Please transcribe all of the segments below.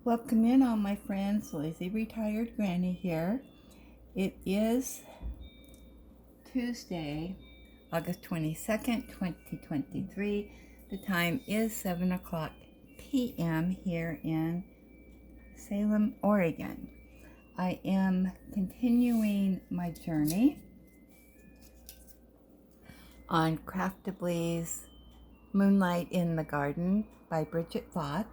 Welcome in, all my friends. Lazy Retired Granny here. It is Tuesday, August 22nd, 2023. The time is 7 o'clock p.m. here in Salem, Oregon. I am continuing my journey on Craftably's Moonlight in the Garden by Bridget Voth.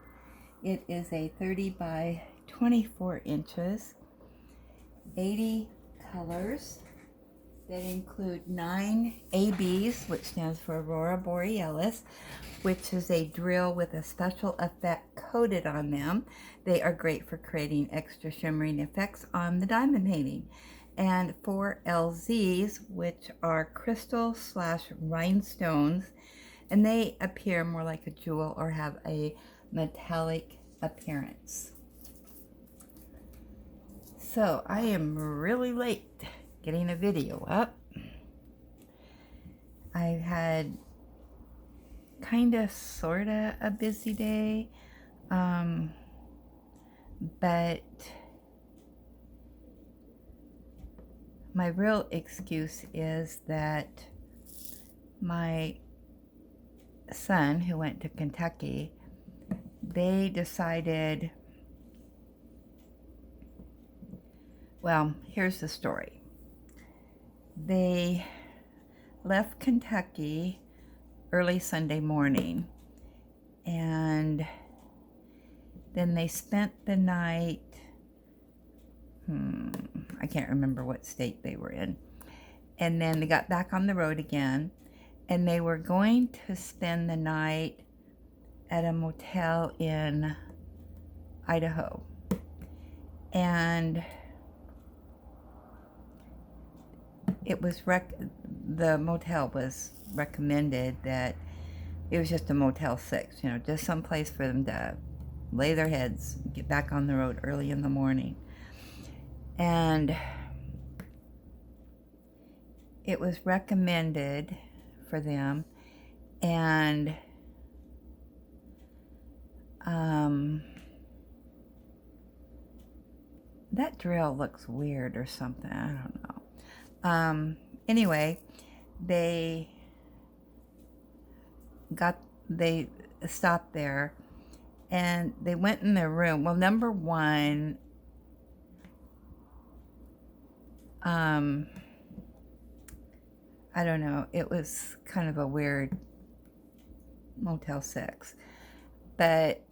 It is a 30 by 24 inches, 80 colors that include 9 ABs, which stands for Aurora Borealis, which is a drill with a special effect coated on them. They are great for creating extra shimmering effects on the diamond painting. And 4 LZs, which are crystal/rhinestones, and they appear more like a jewel or have a metallic appearance. So I am really late getting a video up. I've had kind of sort of a busy day, but my real excuse is that my son, who went to Kentucky, they decided, well, here's the story. They left Kentucky early Sunday morning, and then they spent the night, I can't remember what state they were in, and then they got back on the road again, and they were going to spend the night at a motel in Idaho. And it was the motel was recommended that it was just a Motel 6, just some place for them to lay their heads, get back on the road early in the morning. And it was recommended for them, and that drill looks weird or something, I don't know. Anyway, they stopped there, and they went in their room. Well, number one, I don't know, it was kind of a weird Motel 6, but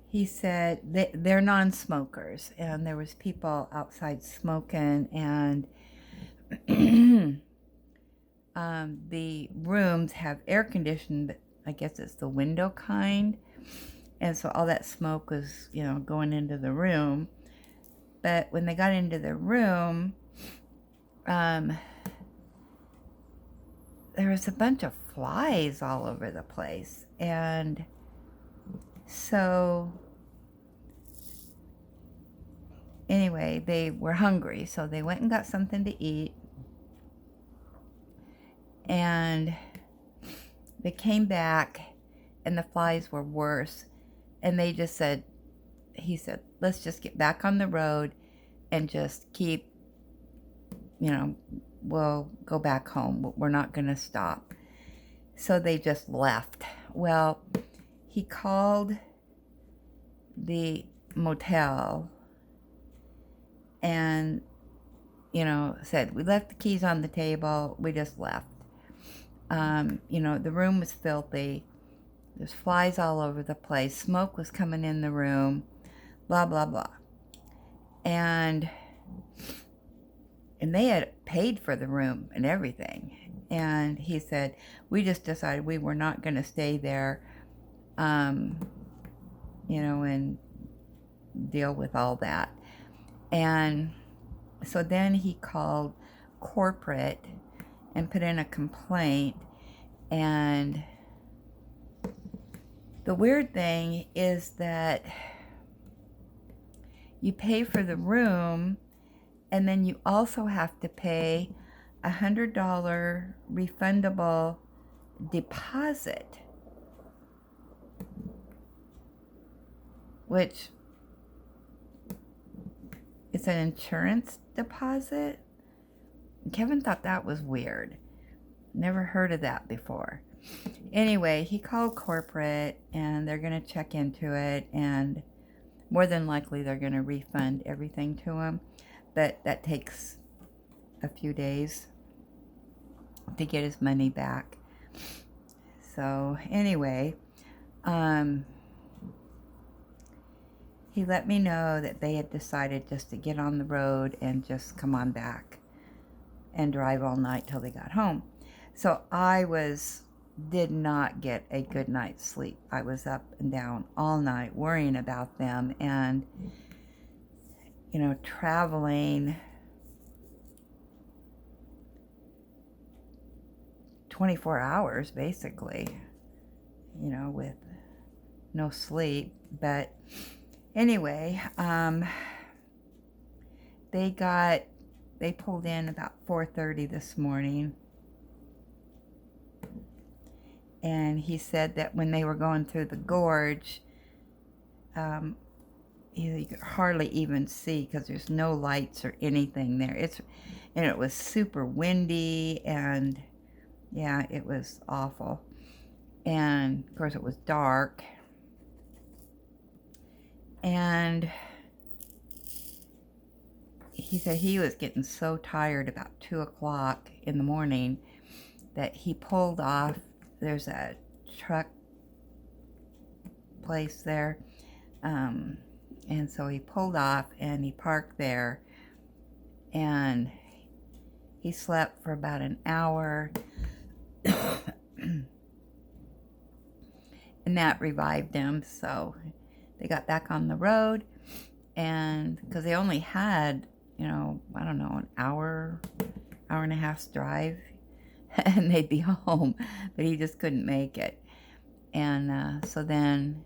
he said they're non-smokers, and there was people outside smoking, and the rooms have air conditioning, but I guess it's the window kind, and so all that smoke was, going into the room. But when they got into the room, there was a bunch of flies all over the place, and so anyway, they were hungry, so they went and got something to eat, and they came back, and the flies were worse, and they just said, he said, let's just get back on the road and just keep, we'll go back home. We're not going to stop. So they just left. Well, he called the motel and, said, we left the keys on the table. We just left. The room was filthy. There's flies all over the place. Smoke was coming in the room. Blah, blah, blah. And they had paid for the room and everything. And he said, we just decided we were not going to stay there, and deal with all that. And so then he called corporate and put in a complaint. And the weird thing is that you pay for the room, and then you also have to pay $100 refundable deposit. which is an insurance deposit. Kevin thought that was weird. Never heard of that before. Anyway, he called corporate and they're going to check into it, and more than likely they're going to refund everything to him, but that takes a few days to get his money back. So anyway, he let me know that they had decided just to get on the road and just come on back and drive all night till they got home. So I did not get a good night's sleep. I was up and down all night worrying about them, and you know, traveling 24 hours basically, you know, with no sleep. But anyway, they pulled in about 4:30 this morning, and he said that when they were going through the gorge, you could hardly even see because there's no lights or anything there. And it was super windy, and yeah, it was awful. And of course it was dark, and he said he was getting so tired about 2 o'clock in the morning that he pulled off. There's a truck place there, and so he pulled off and he parked there, and he slept for about an hour and that revived him. So they got back on the road, and because they only had, you know, I don't know, an hour and a half's drive and they'd be home, but he just couldn't make it. And so then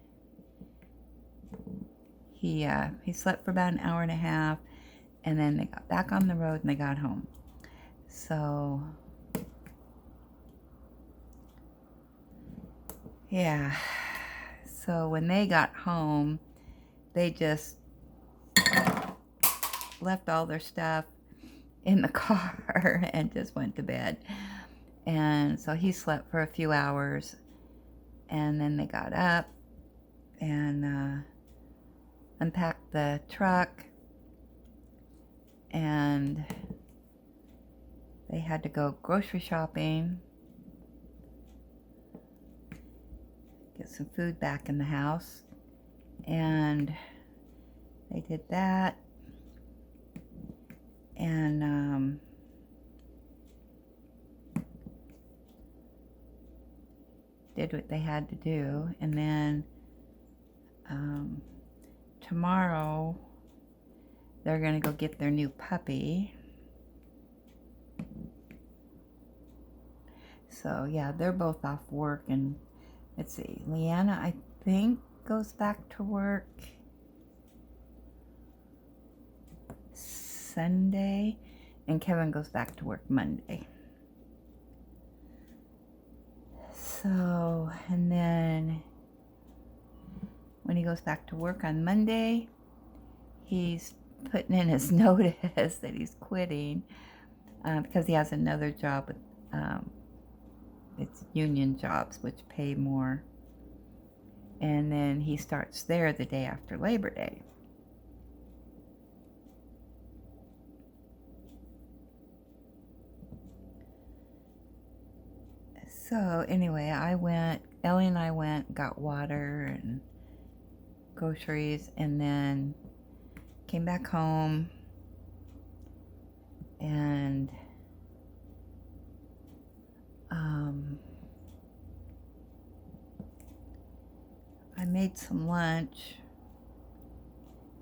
he slept for about an hour and a half, and then they got back on the road and they got home. So yeah, so when they got home, they just left all their stuff in the car and just went to bed. And so he slept for a few hours, and then they got up and unpacked the truck, and they had to go grocery shopping, get some food back in the house, and they did that, and did what they had to do. And then tomorrow they're gonna go get their new puppy. So yeah, they're both off work. And let's see, Leanna, I think, goes back to work Sunday, and Kevin goes back to work Monday. So, and then when he goes back to work on Monday, he's putting in his notice that he's quitting because he has another job with it's union jobs, which pay more. And then he starts there the day after Labor Day. So anyway, Ellie and I went, got water and groceries, and then came back home, and I made some lunch.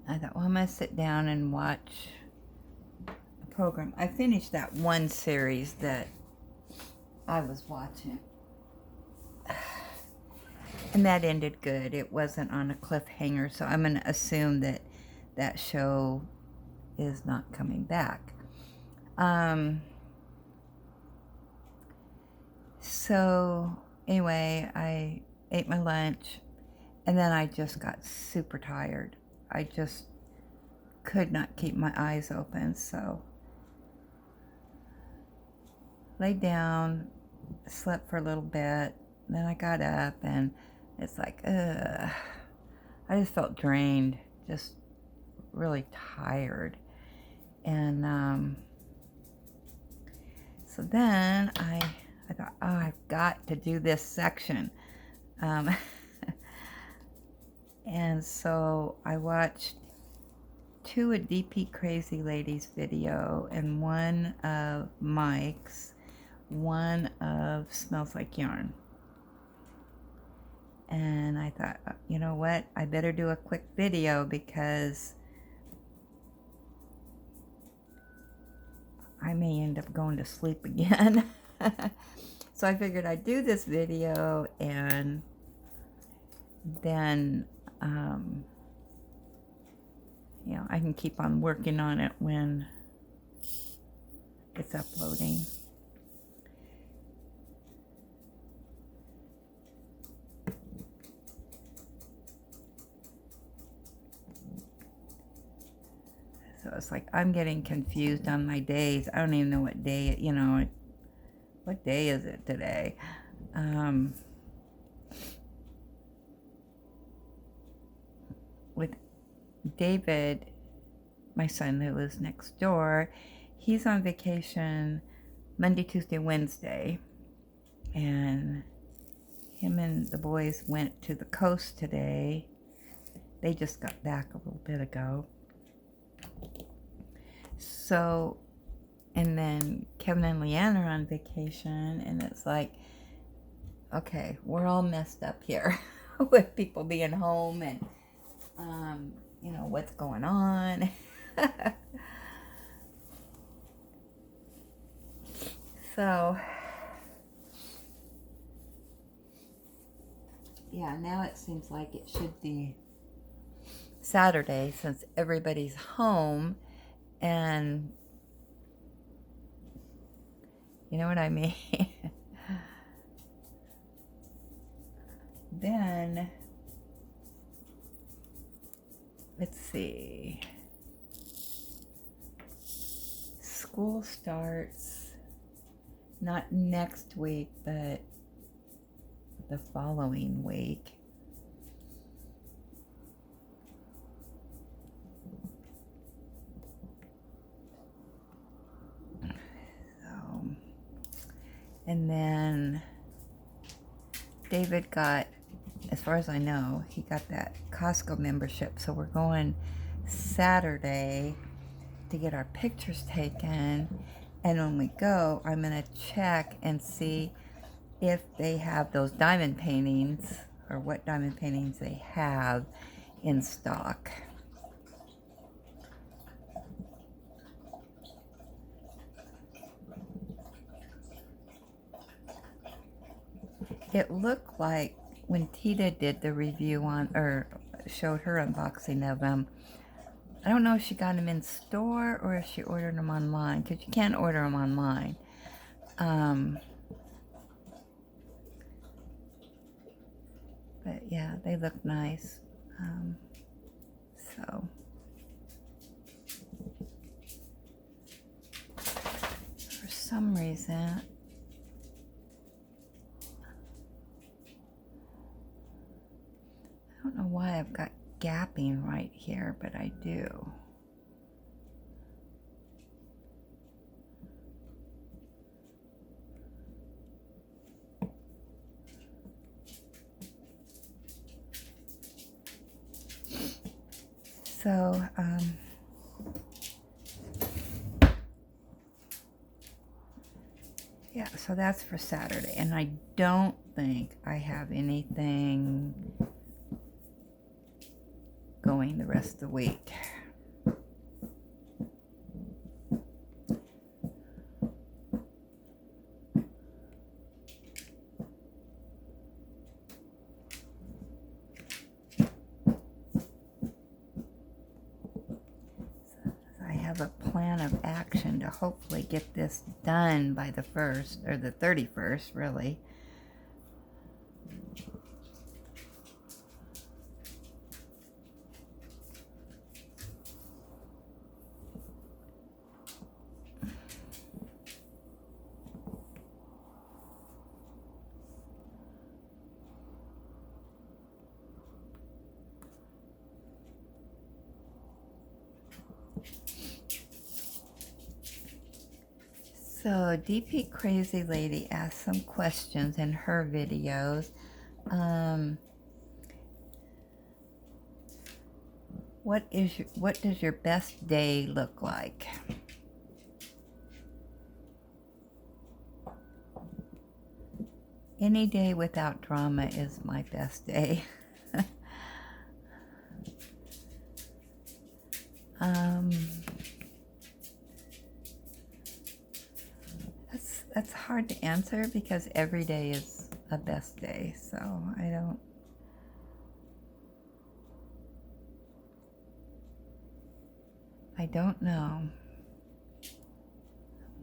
I thought, well, I'm going to sit down and watch a program. I finished that one series that I was watching, and that ended good. It wasn't on a cliffhanger, so I'm going to assume that that show is not coming back. So anyway, I ate my lunch, And then I just got super tired. I just could not keep my eyes open, so laid down, slept for a little bit, then I got up, and it's like, ugh. I just felt drained, just really tired. And so then I thought, oh, I've got to do this section. And so I watched 2 of DP Crazy Lady's video and 1 of Mike's, 1 of Smells Like Yarn. And I thought, you know what, I better do a quick video because I may end up going to sleep again. So I figured I'd do this video, and then you know, I can keep on working on it when it's uploading. So it's like I'm getting confused on my days. I don't even know what day, you know, what day is it today? With David, my son who lives next door, he's on vacation Monday, Tuesday, Wednesday, and him and the boys went to the coast today. They just got back a little bit ago. So, and then Kevin and Leanne are on vacation, and it's like, okay, we're all messed up here with people being home and you know, what's going on. So, yeah, now it seems like it should be Saturday since everybody's home, and you know what I mean? Then, let's see. School starts not next week, but the following week. So, and then David got, as far as I know, he got that Costco membership. So we're going Saturday to get our pictures taken. And when we go, I'm going to check and see if they have those diamond paintings, or what diamond paintings they have in stock. It looked like when Tita did the review on, or showed her unboxing of them, I don't know if she got them in store or if she ordered them online, because you can't order them online. But yeah, they look nice. So for some reason, I don't know why I've got gapping right here, but I do. So, yeah, so that's for Saturday, and I don't think I have anything going the rest of the week. I have a plan of action to hopefully get this done by the 1st, or the 31st, really. So DP Crazy Lady asked some questions in her videos. What does your best day look like? Any day without drama is my best day. That's hard to answer because every day is a best day, so I don't know.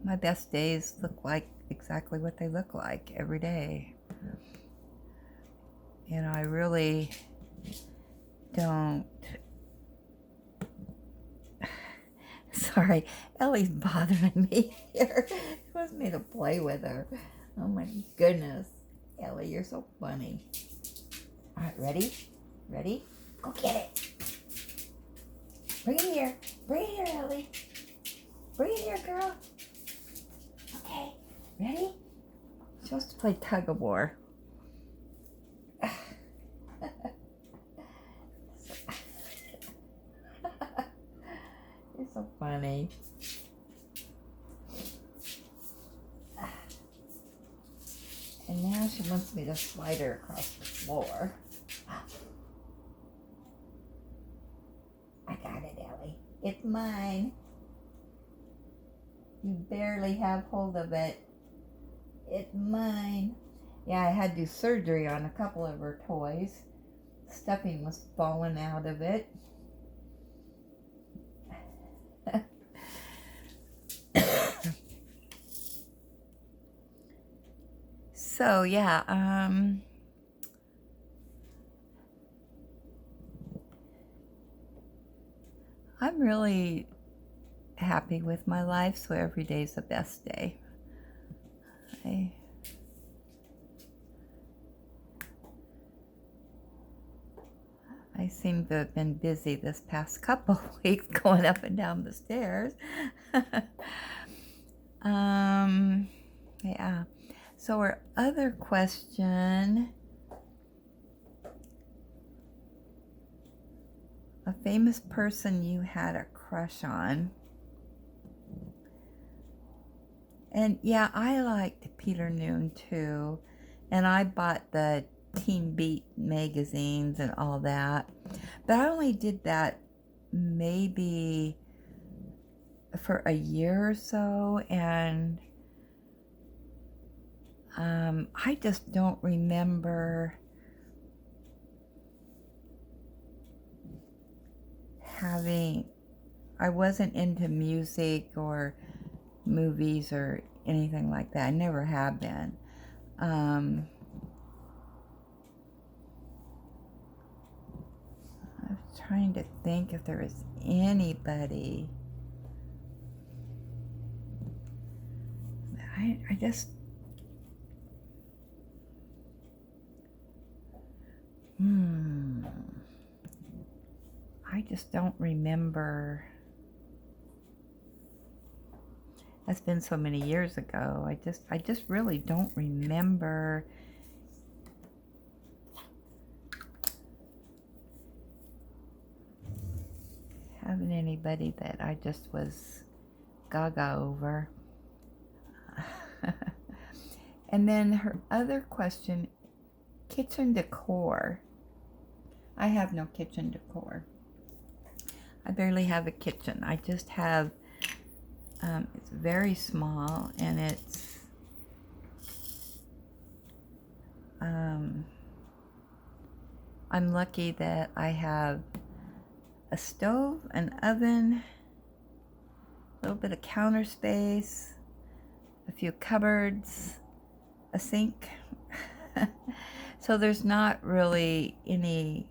My best days look like exactly what they look like every day. You know, I really don't. Sorry, Ellie's bothering me here. She wants me to play with her. Oh my goodness. Ellie, you're so funny. All right, ready? Ready? Go get it. Bring it here. Bring it here, Ellie. Bring it here, girl. Okay, ready? She wants to play tug of war. You're so funny. And now she wants me to slide her across the floor. I got it, Ellie. It's mine. You barely have hold of it. It's mine. Yeah, I had to do surgery on a couple of her toys. Stuffing was falling out of it. So yeah, I'm really happy with my life, so every day is the best day. I seem to have been busy this past couple of weeks going up and down the stairs. Yeah. So our other question, a famous person you had a crush on. And yeah, I liked Peter Noon too. And I bought the Teen Beat magazines and all that. But I only did that maybe for a year or so. And I just don't remember I wasn't into music or movies or anything like that. I never have been. I was trying to think if there was anybody. I just I just don't remember. That's been so many years ago. I just really don't remember having anybody that I just was gaga over. And then her other question, kitchen decor. I have no kitchen decor. I barely have a kitchen. I just have, it's very small, and it's, I'm lucky that I have a stove, an oven, a little bit of counter space, a few cupboards, a sink. So there's not really any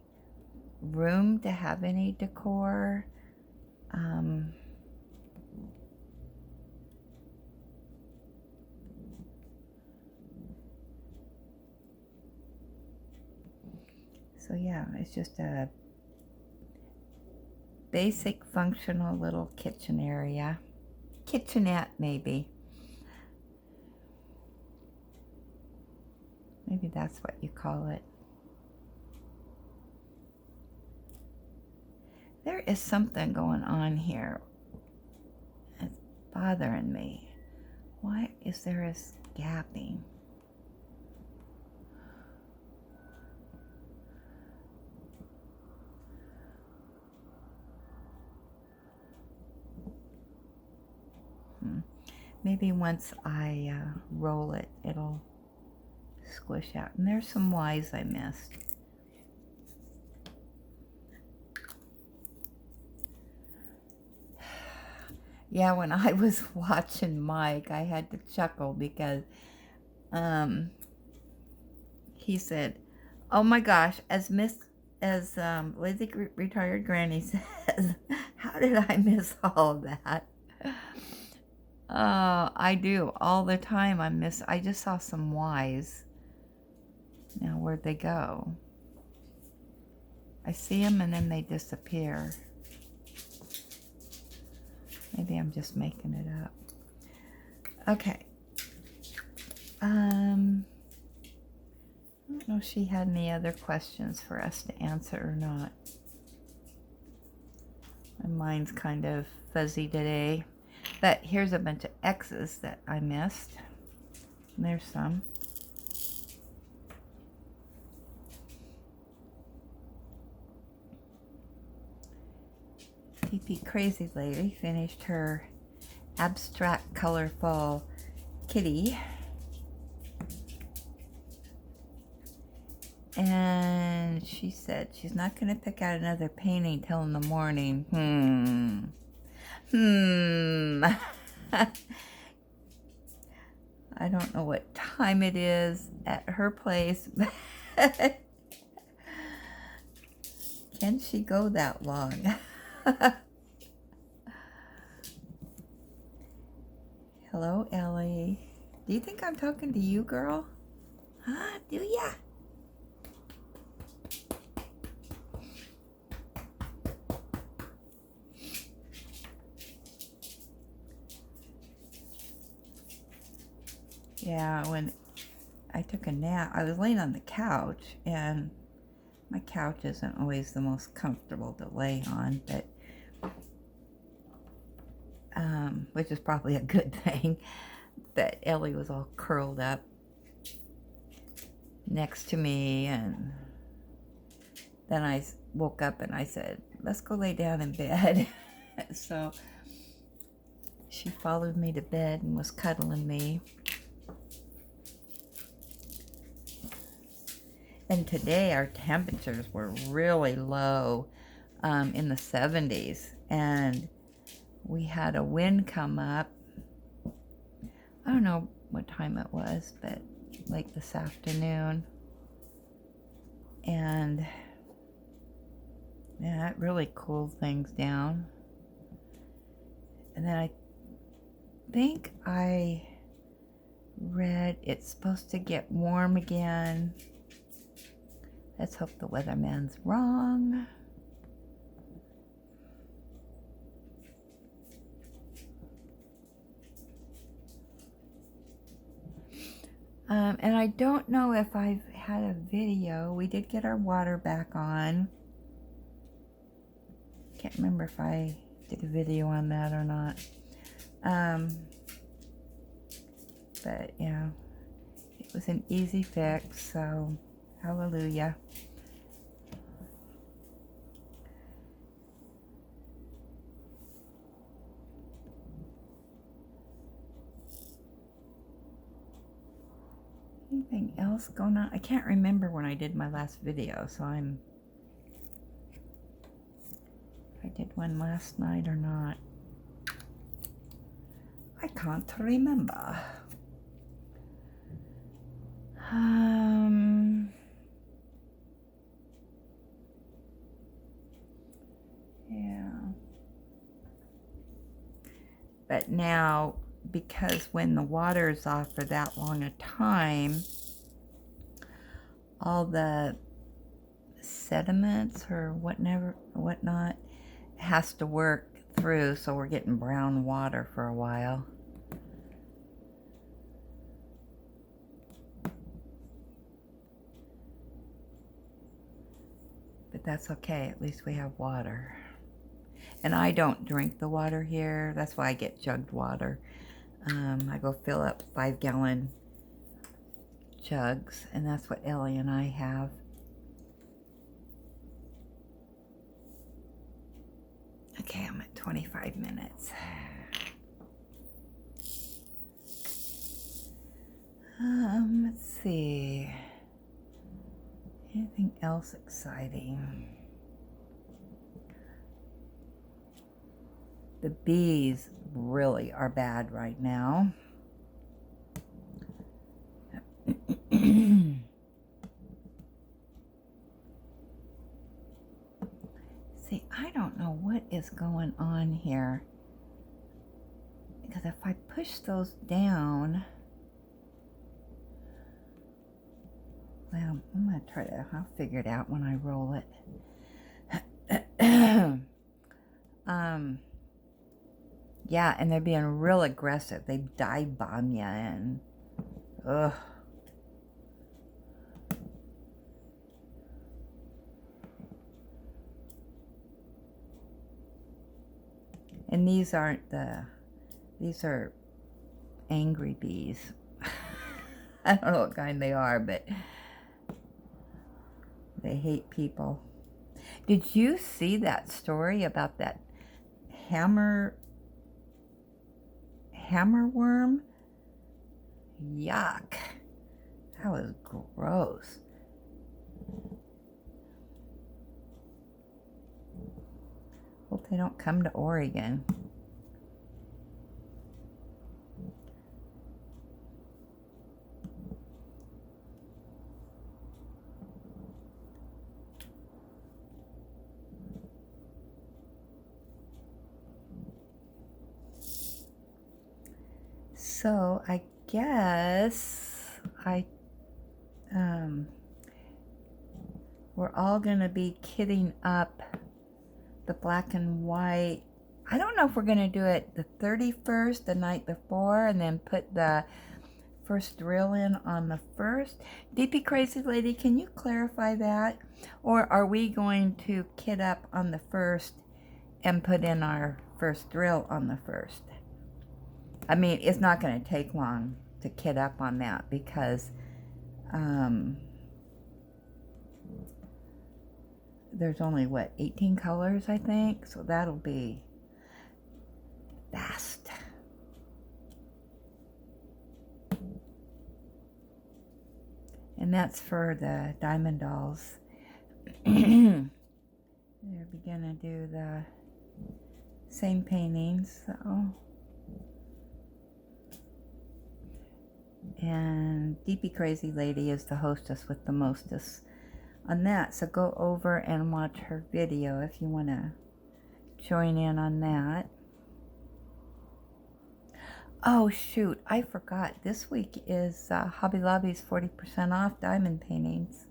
room to have any decor. So yeah, it's just a basic functional little kitchen area. Kitchenette maybe. Maybe that's what you call it. There is something going on here. It's bothering me. Why is there a gapping? Maybe once I roll it, it'll squish out. And there's some Y's I missed. Yeah, when I was watching Mike, I had to chuckle because he said, "Oh my gosh, as Lazy Retired Granny says, how did I miss all of that?" I do all the time. I just saw some Y's. Now where'd they go? I see them and then they disappear. Maybe I'm just making it up. Okay. I don't know if she had any other questions for us to answer or not. My mind's kind of fuzzy today. But here's a bunch of X's that I missed. And there's some. PP Crazy Lady finished her abstract colorful kitty. And she said she's not going to pick out another painting till in the morning. I don't know what time it is at her place, but can she go that long? Hello, Ellie. Do you think I'm talking to you, girl? Huh? Do ya? Yeah, when I took a nap, I was laying on the couch, and my couch isn't always the most comfortable to lay on, but which is probably a good thing. But Ellie was all curled up next to me, and then I woke up and I said, "Let's go lay down in bed." So she followed me to bed and was cuddling me. And today our temperatures were really low, in the 70s, and we had a wind come up. I don't know what time it was, but like this afternoon. And yeah, it really cooled things down. And then I think I read it's supposed to get warm again. Let's hope the weatherman's wrong. And I don't know if I've had a video. We did get our water back on. Can't remember if I did a video on that or not. But yeah, it was an easy fix, so hallelujah. Anything else going on? I can't remember when I did my last video, so I did one last night or not. I can't remember. Yeah. But now, because when the water is off for that long a time, all the sediments or whatnot has to work through, so we're getting brown water for a while. But that's okay. At least we have water. And I don't drink the water here. That's why I get jugged water. I go fill up 5-gallon jugs, and that's what Ellie and I have. Okay, I'm at 25 minutes. Let's see. Anything else exciting? The bees really are bad right now. See, I don't know what is going on here. Because if I push those down, well, I'm going to try to, I'll figure it out when I roll it. Yeah, and they're being real aggressive. They dive bomb you and, ugh. And these aren't these are angry bees. I don't know what kind they are, but they hate people. Did you see that story about that hammer worm? Yuck. That was gross. Hope they don't come to Oregon. So I guess we're all gonna be kitting up the black and white. I don't know if we're gonna do it the 31st, the night before, and then put the first drill in on the 1st. DP Crazy Lady, can you clarify that? Or are we going to kit up on the 1st and put in our first drill on the 1st? I mean, it's not going to take long to kit up on that because there's only, what, 18 colors, I think? So that'll be fast. And that's for the Diamond Dolls. They're going to do the same paintings, so... And DP Crazy Lady is the hostess with the mostest on that. So go over and watch her video if you want to join in on that. Oh, shoot. I forgot. This week is Hobby Lobby's 40% off diamond paintings.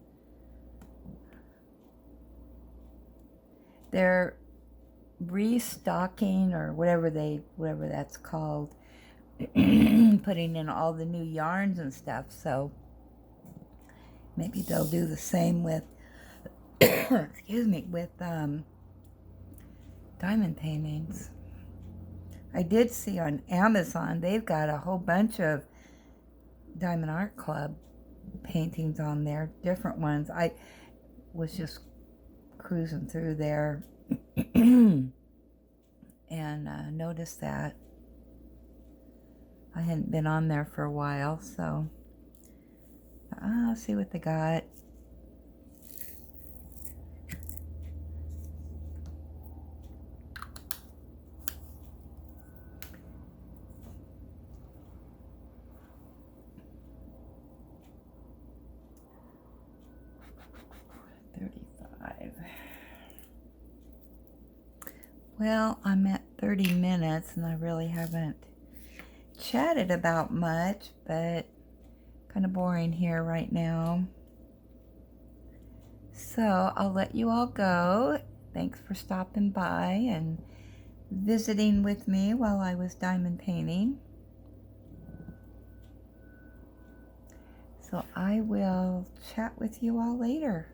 They're restocking or whatever that's called. Putting in all the new yarns and stuff, so maybe they'll do the same with excuse me, with diamond paintings. I did see on Amazon they've got a whole bunch of Diamond Art Club paintings on there, different ones. I was just cruising through there and noticed that. I hadn't been on there for a while, so I'll see what they got. Well, I'm at 30 minutes and I really haven't chatted about much, but kind of boring here right now. So I'll let you all go. Thanks for stopping by and visiting with me while I was diamond painting. So I will chat with you all later.